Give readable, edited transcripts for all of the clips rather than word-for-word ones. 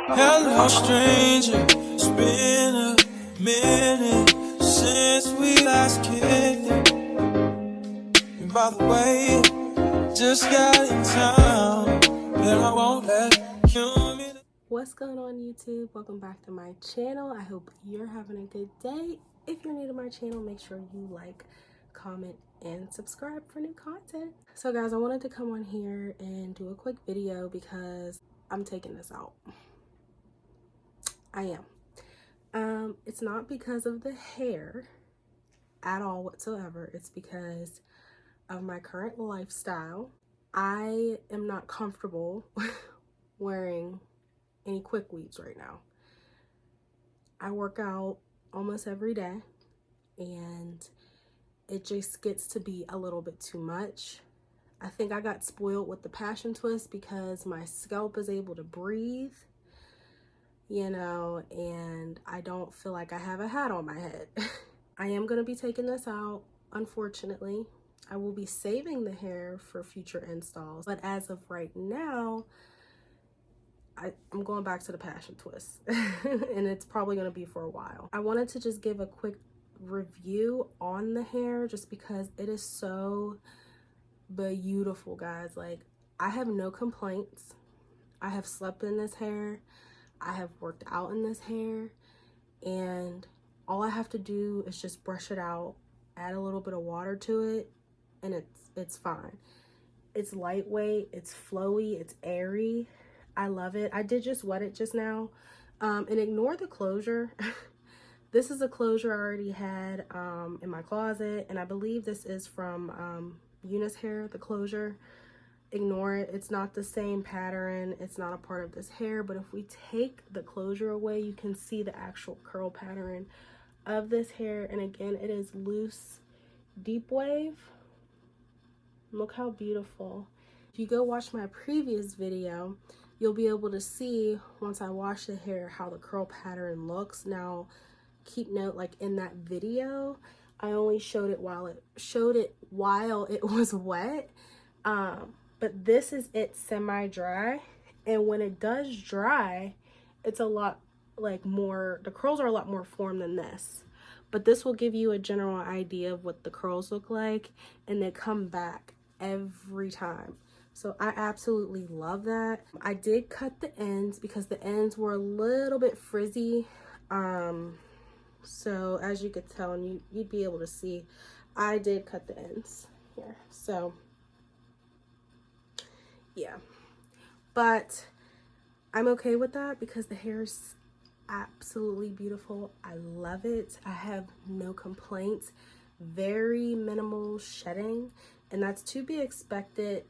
Hello, stranger. It's been a minute since we last kicked it. And by the way, just got in town, and I won't let you meet. What's going on, YouTube? Welcome back to my channel. I hope you're having a good day. If you're new to my channel, make sure you like, comment, and subscribe for new content. So guys, I wanted to come on here and do a quick video because I'm taking this out. I am. It's not because of the hair at all whatsoever. It's because of my current lifestyle. I am not comfortable wearing any quick weaves right now. I work out almost every day and it just gets to be a little bit too much. I think I got spoiled with the passion twist because my scalp is able to breathe, you know, and I don't feel like I have a hat on my head. I am going to be taking this out, unfortunately. I will be saving the hair for future installs, but as of right now, I'm going back to the passion twist and it's probably going to be for a while. I wanted to just give a quick review on the hair just because it is so beautiful, guys. Like, I have no complaints. I have slept in this hair. I have worked out in this hair, and all I have to do is just brush it out, add a little bit of water to it, and it's fine. It's lightweight, it's flowy, it's airy. I love it. I did just wet it just now. And ignore the closure. This is a closure I already had in my closet, and I believe this is from Eunice Hair, the closure. Ignore it. It's not the same pattern. It's not a part of this hair, but if we take the closure away, you can see the actual curl pattern of this hair. And again, it is loose, deep wave. Look how beautiful. If you go watch my previous video, you'll be able to see once I wash the hair how the curl pattern looks. Now, keep note, like in that video, I only showed it while it was wet. But this is it semi-dry, and when it does dry, it's a lot like more, the curls are a lot more formed than this. But this will give you a general idea of what the curls look like, and they come back every time. So I absolutely love that. I did cut the ends because the ends were a little bit frizzy. So as you could tell, and you'd be able to see, I did cut the ends here. So yeah, but I'm okay with that because the hair is absolutely beautiful. I love it. I have no complaints. Very minimal shedding, and that's to be expected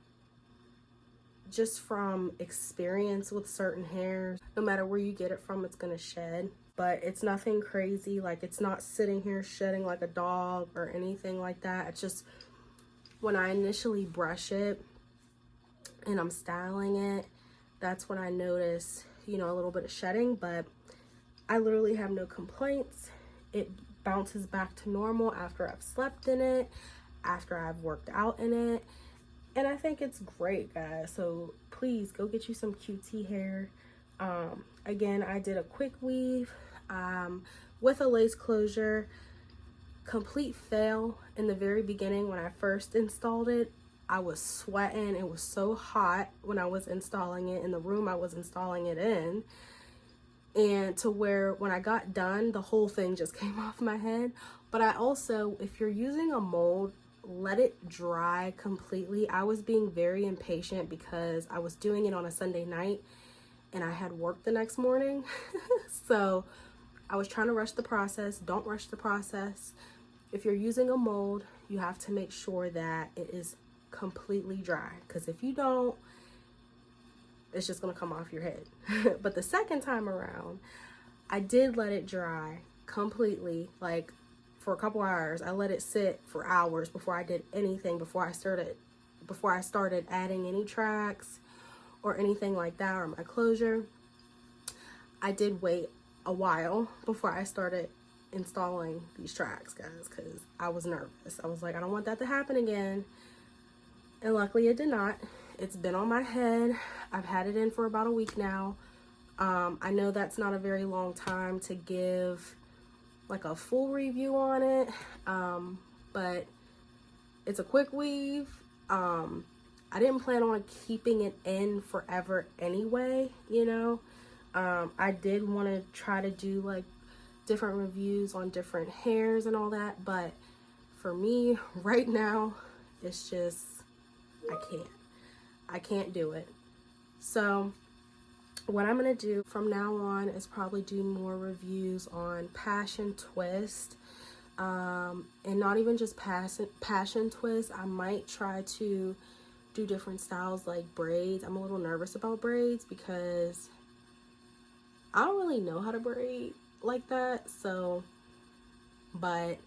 just from experience with certain hairs. No matter where you get it from, it's gonna shed, but it's nothing crazy. Like, it's not sitting here shedding like a dog or anything like that. It's just when I initially brush it and I'm styling it, that's when I notice, you know, a little bit of shedding, but I literally have no complaints. It bounces back to normal after I've slept in it, after I've worked out in it, and I think it's great, guys. So please go get you some QT hair. Again, I did a quick weave with a lace closure. Complete fail in the very beginning when I first installed it. I was sweating. It was so hot when I was installing it in the room I was installing it in, and to where when I got done, the whole thing just came off my head. But I also, if you're using a mold, let it dry completely. I was being very impatient because I was doing it on a Sunday night and I had work the next morning. So I was trying to rush the process. Don't rush the process. If you're using a mold, you have to make sure that it is completely dry, because if you don't, it's just gonna come off your head. But the second time around, I did let it dry completely, like for a couple hours. I let it sit for hours before I did anything, before I started adding any tracks or anything like that, or my closure. I did wait a while before I started installing these tracks, guys, because I was nervous. I was like, I don't want that to happen again. And luckily it did not. It's been on my head. I've had it in for about a week now. I know that's not a very long time to give like a full review on it, but it's a quick weave. I didn't plan on keeping it in forever anyway, you know. I did want to try to do like different reviews on different hairs and all that, but for me right now, it's just, I can't do it. So what I'm gonna do from now on is probably do more reviews on Passion Twist, and not even just Passion Twist. I might try to do different styles like braids. I'm a little nervous about braids because I don't really know how to braid like that. So, but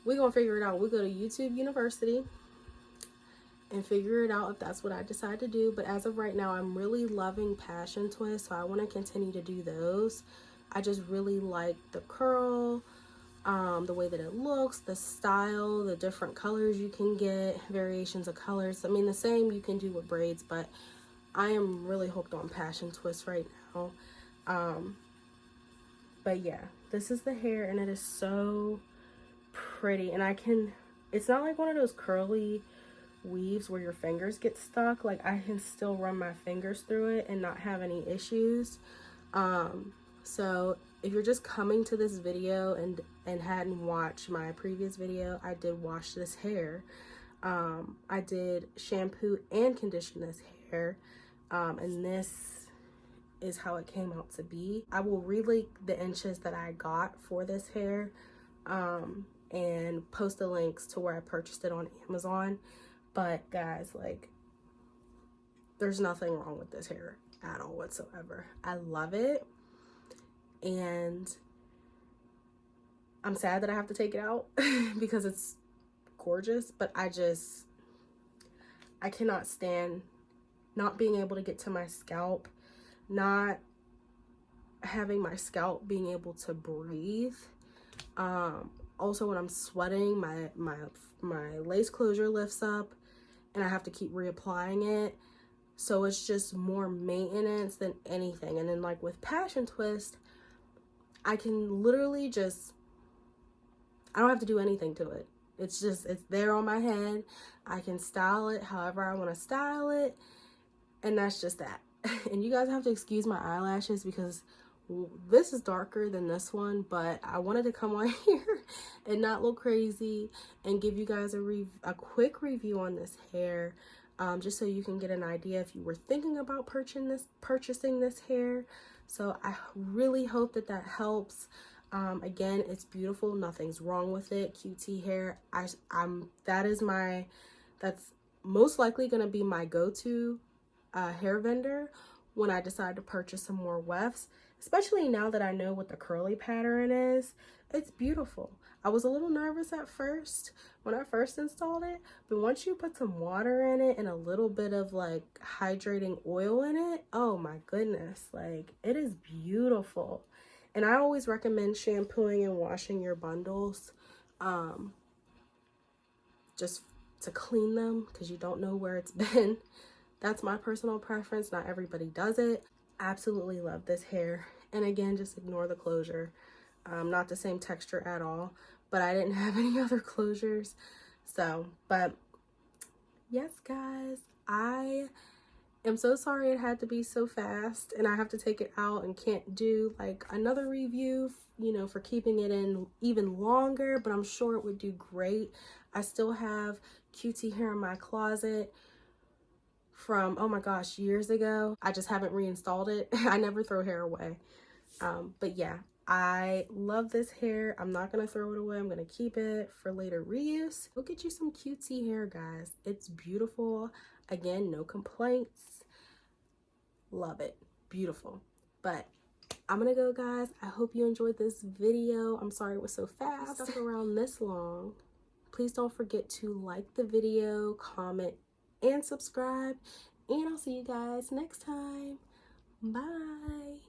we're gonna figure it out. We go to YouTube University and figure it out if that's what I decide to do. But as of right now, I'm really loving Passion Twist, so I want to continue to do those. I just really like the curl, the way that it looks, the style, the different colors you can get, variations of colors. I mean, the same you can do with braids, but I am really hooked on Passion Twist right now. But yeah, this is the hair, and it is so pretty. And it's not like one of those curly weaves where your fingers get stuck. Like, I can still run my fingers through it and not have any issues. So if you're just coming to this video and hadn't watched my previous video, I did wash this hair. I did shampoo and condition this hair, and this is how it came out to be. I will relink the inches that I got for this hair, and post the links to where I purchased it on Amazon. But guys, like, there's nothing wrong with this hair at all whatsoever. I love it, and I'm sad that I have to take it out because it's gorgeous, but I cannot stand not being able to get to my scalp, not having my scalp being able to breathe. Also, when I'm sweating, my lace closure lifts up and I have to keep reapplying it. So it's just more maintenance than anything. And then like with Passion Twist, I can literally I don't have to do anything to it. It's there on my head. I can style it however I want to style it. And that's just that. And you guys have to excuse my eyelashes because this is darker than this one, but I wanted to come on here and not look crazy and give you guys a quick review on this hair, just so you can get an idea if you were thinking about purchasing this hair. So I really hope that helps. Again, it's beautiful, nothing's wrong with it. QT hair, that's most likely going to be my go-to hair vendor when I decide to purchase some more wefts, especially now that I know what the curly pattern is. It's beautiful. I was a little nervous at first when I first installed it, but once you put some water in it and a little bit of like hydrating oil in it, oh my goodness, like, it is beautiful. And I always recommend shampooing and washing your bundles, just to clean them because you don't know where it's been. That's my personal preference. Not everybody does it. Absolutely love this hair. And again, just ignore the closure. Not the same texture at all, but I didn't have any other closures. So, but yes, guys, I am so sorry it had to be so fast and I have to take it out and can't do like another review, you know, for keeping it in even longer, but I'm sure it would do great. I still have QT hair in my closet from, oh my gosh, years ago. I just haven't reinstalled it. I never throw hair away. But yeah, I love this hair. I'm not gonna throw it away. I'm gonna keep it for later reuse. Go get you some QT hair, guys. It's beautiful. Again, no complaints. Love it. Beautiful. But I'm gonna go, guys. I hope you enjoyed this video. I'm sorry it was so fast. Stuck around this long. Please don't forget to like the video, comment, and subscribe. And I'll see you guys next time. Bye.